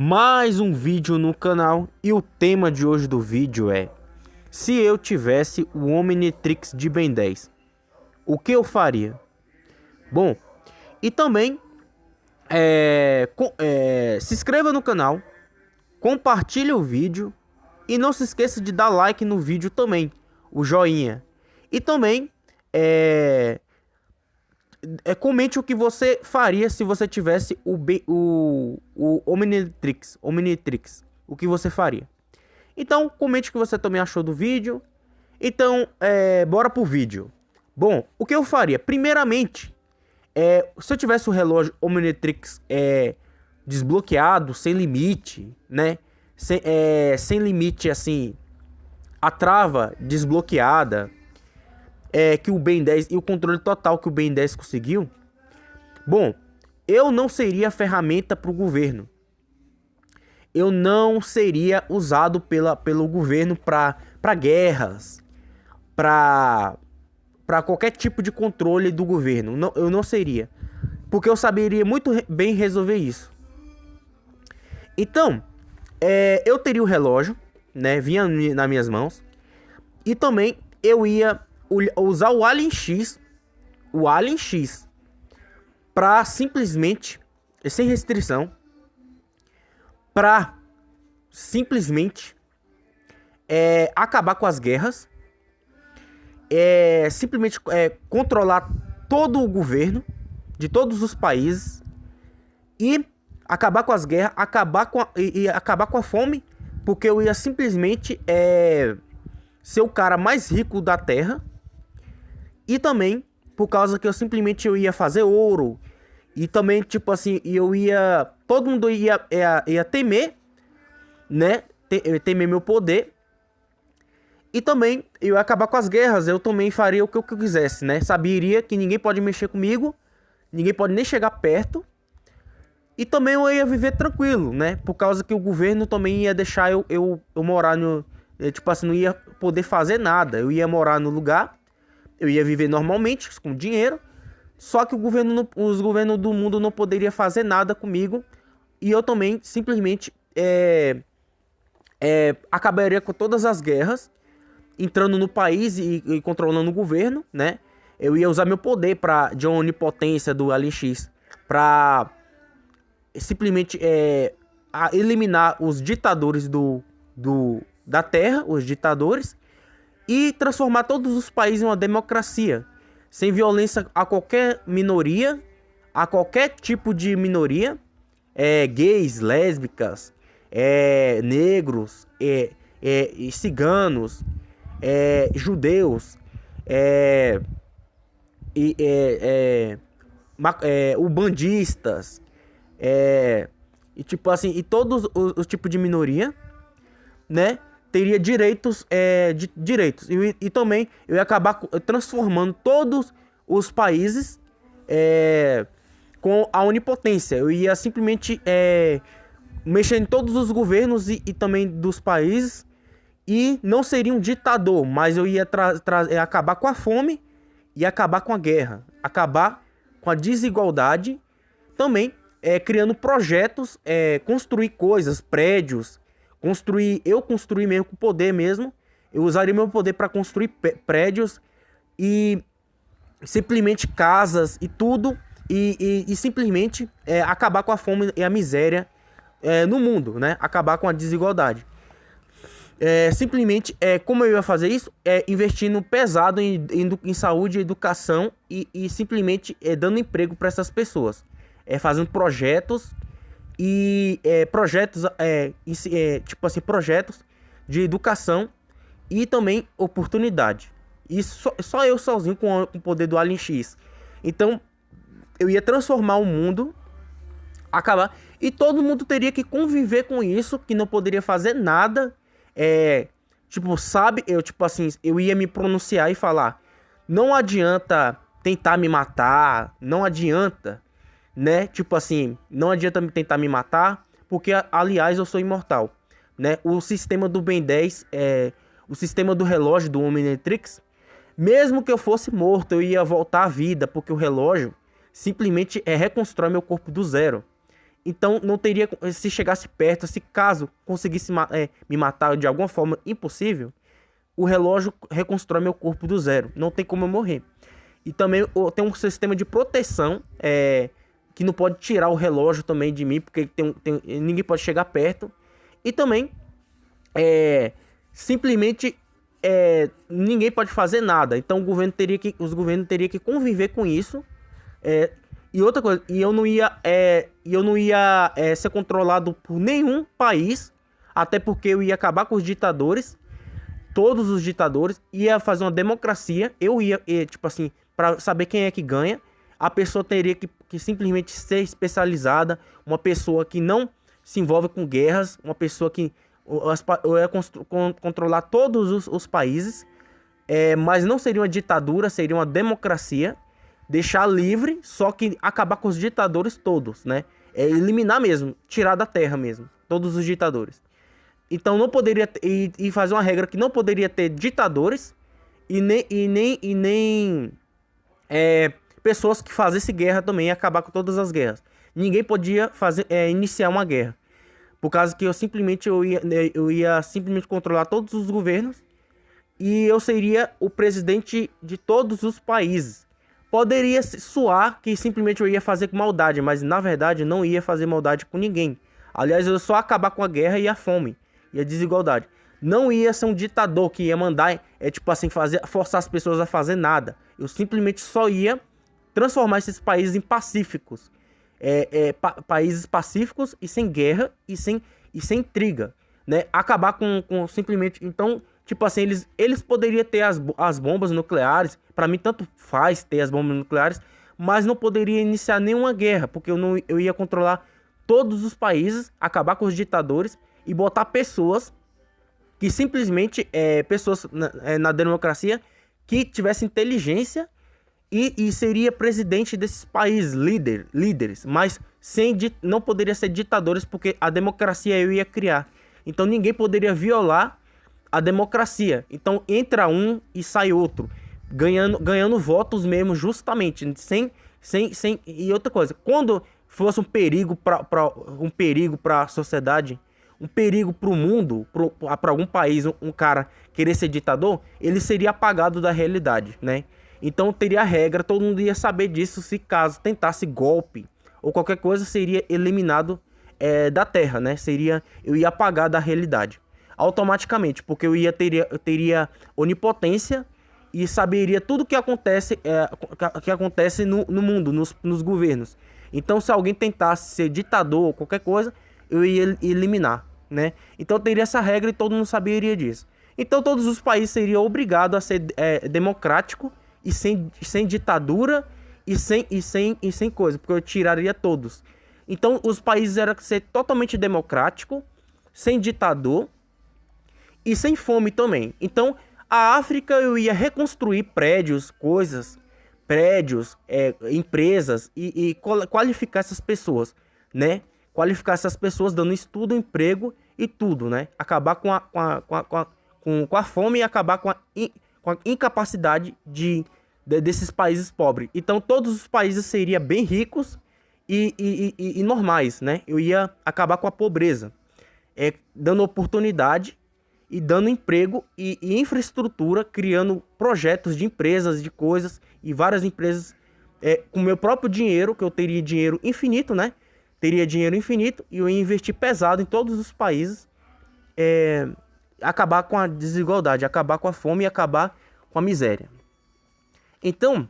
Mais um vídeo no canal e o tema de hoje do vídeo é: se eu tivesse o Omnitrix de Ben 10, o que eu faria? Bom, e também se inscreva no canal, compartilhe o vídeo e não se esqueça de dar like no vídeo também, o joinha. E também comente o que você faria se você tivesse o Omnitrix, o que você faria. Então, comente o que você também achou do vídeo. Então, bora pro vídeo. Bom, o que eu faria? Primeiramente, se eu tivesse o relógio Omnitrix desbloqueado, sem limite, né? Sem limite, assim, a trava desbloqueada, que o Ben 10 e o controle total que o Ben 10 conseguiu. Bom, eu não seria ferramenta para o governo. Eu não seria usado pelo governo para guerras, para qualquer tipo de controle do governo. Não, eu não seria, porque eu saberia muito bem resolver isso. Então, eu teria o relógio, né, vinha nas minhas mãos, e também eu ia usar o Alien X, para simplesmente, sem restrição, para simplesmente acabar com as guerras, simplesmente controlar todo o governo de todos os países e acabar com as guerras, acabar com a fome, porque eu ia simplesmente ser o cara mais rico da Terra. E também por causa que eu ia fazer ouro. E também, tipo assim, todo mundo ia temer, né? Temer meu poder. E também eu ia acabar com as guerras. Eu também faria o que eu quisesse, né? Saberia que ninguém pode mexer comigo. Ninguém pode nem chegar perto. E também eu ia viver tranquilo, né? Por causa que o governo também ia deixar eu morar no... Tipo assim, não ia poder fazer nada. Eu ia morar no lugar. Eu ia viver normalmente, com dinheiro. Só que os governos do mundo não poderiam fazer nada comigo. E eu também, simplesmente, acabaria com todas as guerras. Entrando no país e controlando o governo, né? Eu ia usar meu poder de onipotência do Alien X para simplesmente eliminar os ditadores da Terra, os ditadores, e transformar todos os países em uma democracia, sem violência a qualquer minoria, a qualquer tipo de minoria, gays, lésbicas, negros, ciganos, judeus, ubandistas, e tipo assim, e todos os tipos de minoria, né? Teria direitos, e também eu ia acabar transformando todos os países com a onipotência. Eu ia simplesmente mexer em todos os governos e também dos países, e não seria um ditador, mas eu ia acabar com a fome e acabar com a guerra, acabar com a desigualdade, também criando projetos, construir coisas, prédios, construir mesmo com poder mesmo. Eu usaria meu poder para construir prédios e simplesmente casas e tudo, e simplesmente acabar com a fome e a miséria no mundo, né? Acabar com a desigualdade. Simplesmente, como eu ia fazer isso? Investindo pesado em saúde e educação, e simplesmente dando emprego para essas pessoas, fazendo projetos tipo assim, projetos de educação e também oportunidade. E só eu sozinho com o poder do Alien X. Então eu ia transformar o mundo, acabar, e todo mundo teria que conviver com isso, que não poderia fazer nada. Tipo, sabe, eu ia me pronunciar e falar: não adianta tentar me matar, não adianta, né? Tipo assim, não adianta tentar me matar, porque, aliás, eu sou imortal, né? O sistema do Ben 10, o sistema do relógio do Omnitrix, mesmo que eu fosse morto, eu ia voltar à vida, porque o relógio simplesmente reconstrói meu corpo do zero. Então não teria, se chegasse perto, se caso conseguisse me matar de alguma forma impossível, o relógio reconstrói meu corpo do zero. Não tem como eu morrer. E também tem um sistema de proteção que não pode tirar o relógio também de mim, porque ninguém pode chegar perto. E também simplesmente ninguém pode fazer nada. Então os governos teriam que conviver com isso. E outra coisa, eu não ia ser controlado por nenhum país, até porque eu ia acabar com os ditadores, todos os ditadores, ia fazer uma democracia. Eu ia, tipo assim, para saber quem é que ganha, a pessoa teria que simplesmente ser especializada, uma pessoa que não se envolve com guerras, uma pessoa que eu ia controlar todos os países, mas não seria uma ditadura, seria uma democracia. Deixar livre, só que acabar com os ditadores todos, né? Eliminar mesmo, tirar da terra mesmo, todos os ditadores. Então não poderia e fazer uma regra que não poderia ter ditadores e nem pessoas que fazessem guerra também, e acabar com todas as guerras. Ninguém podia iniciar uma guerra, por causa que eu ia simplesmente controlar todos os governos e eu seria o presidente de todos os países. Poderia soar que simplesmente eu ia fazer com maldade, mas na verdade não ia fazer maldade com ninguém. Aliás, eu só acabar com a guerra e a fome e a desigualdade. Não ia ser um ditador que ia mandar, tipo assim, forçar as pessoas a fazer nada. Eu simplesmente só ia transformar esses países em pacíficos. Países pacíficos e sem guerra e sem intriga, né? Acabar com simplesmente... Então, tipo assim, eles poderiam ter as bombas nucleares. Pra mim, tanto faz ter as bombas nucleares, mas não poderia iniciar nenhuma guerra, porque eu ia controlar todos os países, acabar com os ditadores e botar pessoas que simplesmente, pessoas na democracia, que tivessem inteligência e seria presidente desses países, líderes, mas não poderia ser ditadores, porque a democracia eu ia criar. Então ninguém poderia violar a democracia. Então entra um e sai outro, ganhando votos mesmo, justamente, e outra coisa, quando fosse um perigo para a sociedade, um perigo para o mundo, para algum país, um cara querer ser ditador, ele seria apagado da realidade, né? Então teria regra, todo mundo ia saber disso. Se caso tentasse golpe ou qualquer coisa, seria eliminado da terra, né? Eu ia apagar da realidade automaticamente, porque eu teria onipotência e saberia tudo que acontece no mundo, nos governos. Então, se alguém tentasse ser ditador ou qualquer coisa, eu ia eliminar, né? Então teria essa regra e todo mundo saberia disso. Então todos os países seriam obrigados a ser democrático e sem ditadura e sem coisa, porque eu tiraria todos. Então os países eram que ser totalmente democrático, sem ditador e sem fome também. Então a África eu ia reconstruir prédios, empresas e qualificar essas pessoas, né? Qualificar essas pessoas dando estudo, emprego e tudo, né? Acabar com a fome e acabar com a incapacidade desses países pobres. Então todos os países seriam bem ricos e normais, né? Eu ia acabar com a pobreza, dando oportunidade e dando emprego e infraestrutura, criando projetos de empresas, de coisas, e várias empresas com meu próprio dinheiro, que eu teria dinheiro infinito, né? Teria dinheiro infinito e eu ia investir pesado em todos os países, acabar com a desigualdade, acabar com a fome e acabar com a miséria. Então,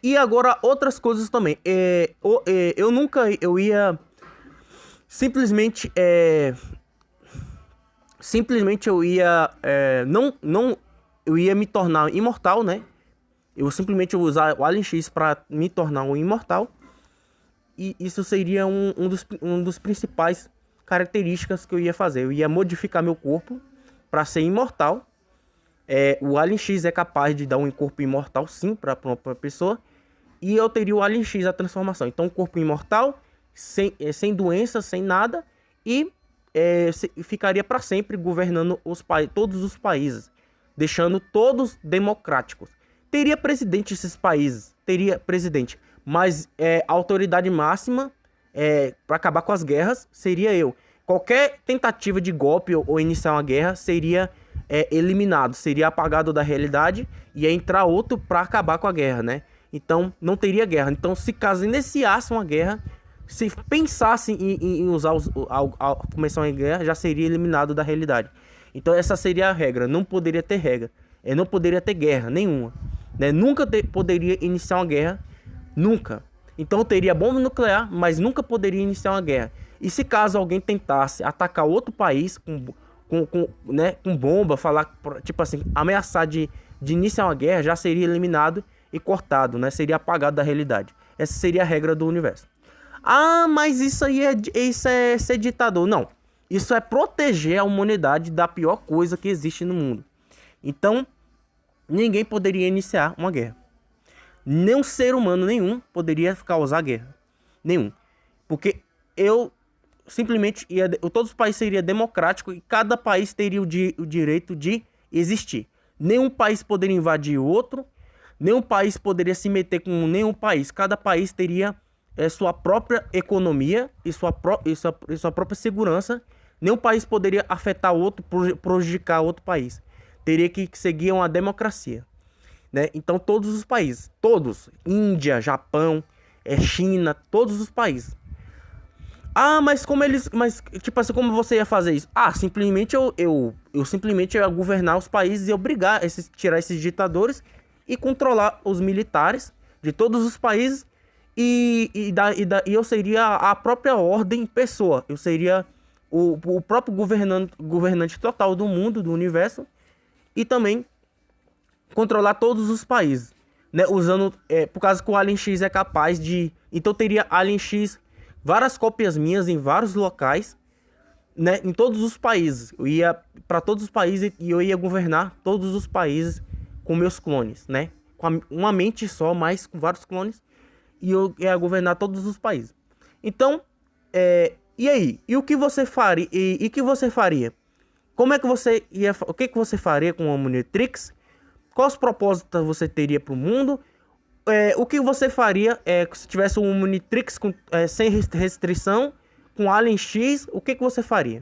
e agora outras coisas também. Eu ia simplesmente eu ia eu ia me tornar imortal, né? Eu simplesmente ia usar o Alien X para me tornar um imortal. E isso seria um dos principais características que eu ia fazer. Eu ia modificar meu corpo para ser imortal. O Alien X é capaz de dar um corpo imortal, sim, para uma pessoa. E eu teria o Alien X, a transformação. Então, um corpo imortal, sem doença, sem nada. E ficaria para sempre governando todos os países, deixando todos democráticos. Teria presidente esses países, teria presidente, mas a autoridade máxima para acabar com as guerras seria eu. Qualquer tentativa de golpe ou iniciar uma guerra seria eliminado, seria apagado da realidade e ia entrar outro para acabar com a guerra, né? Então não teria guerra. Então, se caso iniciasse uma guerra, se pensasse em usar começar uma guerra, já seria eliminado da realidade. Então essa seria a regra. Não poderia ter regra. Não poderia ter guerra nenhuma, né? Nunca poderia iniciar uma guerra, nunca. Então teria bomba nuclear, mas nunca poderia iniciar uma guerra. E se caso alguém tentasse atacar outro país com bomba, falar, tipo assim, ameaçar de iniciar uma guerra, já seria eliminado e cortado, né? Seria apagado da realidade. Essa seria a regra do universo. Ah, mas isso é ser ditador. Não. Isso é proteger a humanidade da pior coisa que existe no mundo. Então, ninguém poderia iniciar uma guerra. Nem um ser humano nenhum poderia causar guerra. Nenhum. Porque todos os países seriam democráticos e cada país teria o direito de existir. Nenhum país poderia invadir o outro. Nenhum país poderia se meter com nenhum país. Cada país teria sua própria economia e sua própria segurança. Nenhum país poderia afetar outro, prejudicar outro país. Teria que seguir uma democracia, né? Então todos os países, todos, Índia, Japão, China, todos os países. Ah, mas tipo assim, como você ia fazer isso? Ah, simplesmente eu simplesmente ia governar os países e obrigar tirar esses ditadores e controlar os militares de todos os países e eu seria a própria ordem pessoa. Eu seria o próprio governante total do mundo, do universo, e também controlar todos os países, né? Usando, por causa que o Alien X é capaz de... Então teria Alien X, várias cópias minhas em vários locais, né? Em todos os países. Eu ia para todos os países e eu ia governar todos os países com meus clones, né? Com uma mente só, mas com vários clones. E eu ia governar todos os países. Então, e aí? E o que você faria? E que você faria? Como é que você ia... O que você faria com o Omnitrix? Quais propósitos você teria para o mundo? O que você faria se tivesse um Omnitrix sem restrição, com Alien X? O que você faria?